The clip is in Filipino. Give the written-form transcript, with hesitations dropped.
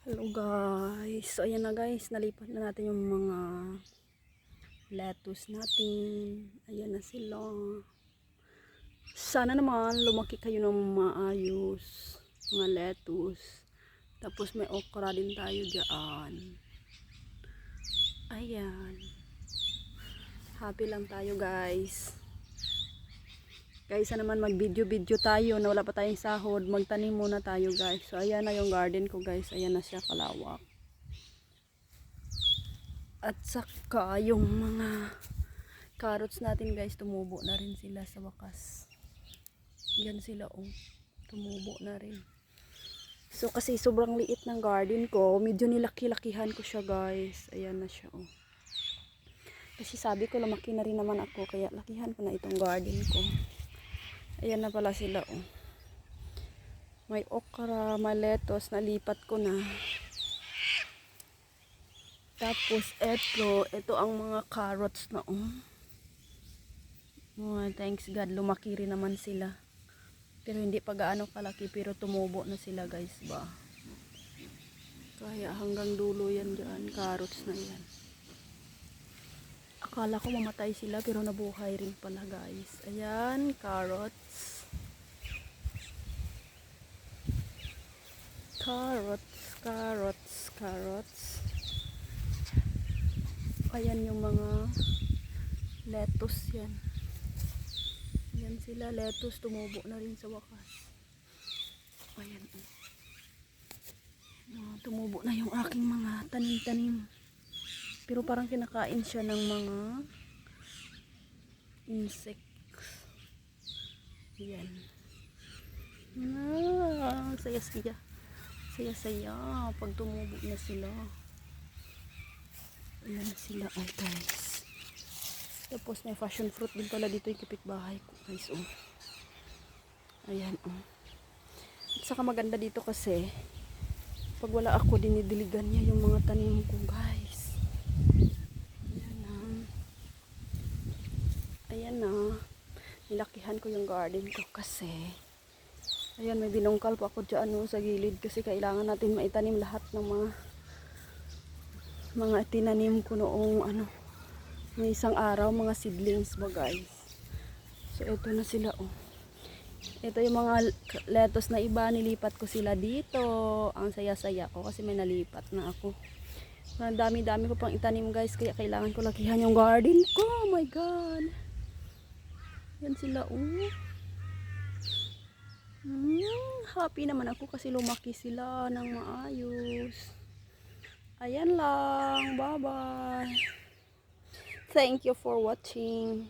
Hello guys, so ayan na guys, nalipat na natin yung mga lettuce natin. Ayan na sila. Sana naman lumaki kayo ng maayos, mga lettuce. Tapos may okra din tayo dyan. Ayan, happy lang tayo guys. Kaysa naman mag video tayo na wala pa tayong sahod, magtanim muna tayo guys. So ayan na yung garden ko guys, ayan na siya kalawak. At saka yung mga carrots natin guys, tumubo na rin sila sa wakas. Yan sila oh, tumubo na rin. So kasi sobrang liit ng garden ko, medyo nilaki-lakihan ko siya guys. Ayan na siya oh. Kasi sabi ko lumaki na rin naman ako, kaya lakihan ko na itong garden ko. Ayan na pala sila oh. May okra, may lettuce, nalipat ko na. Tapos ito ang mga carrots na oh. Oh, thanks God, lumaki rin naman sila. Pero hindi pa gaano kalaki, pero tumubo na sila guys ba. Kaya hanggang dulo yan dyan, carrots na yan. Akala ko mamatay sila pero nabuhay rin pala guys. Ayan, carrots. Carrots. Ayan yung mga lettuce yan. Ayan sila, lettuce, tumubo na rin sa wakas. Ayan. Tumubo na yung aking mga tanim-tanim. Pero parang kinakain siya ng mga insects. Ayan. Saya-saya. Saya-saya pag tumubo na sila. Ayan sila ay guys. Tapos may passion fruit din pala dito yung kapitbahay ko guys oh. Ayan oh. At saka maganda dito kasi pag wala ako, dinidiligan niya yung mga tanim ko guys. Ayan na. Nilakihan ko yung garden ko kasi ayan, may binungkal pa ako dyan no, sa gilid kasi kailangan natin maitanim lahat ng mga tinanim ko noong may isang araw, mga seedlings ba guys. So ito na sila oh. Ito yung mga lettuce na iba, nilipat ko sila dito. Ang saya-saya ko kasi may nalipat na ako. Ang dami-dami ko pang itanim guys, kaya kailangan ko lakihan yung garden ko. Oh my god. Yan sila oh. Happy naman ako kasi lumaki sila ng maayos. Ayan lang. Bye bye. Thank you for watching.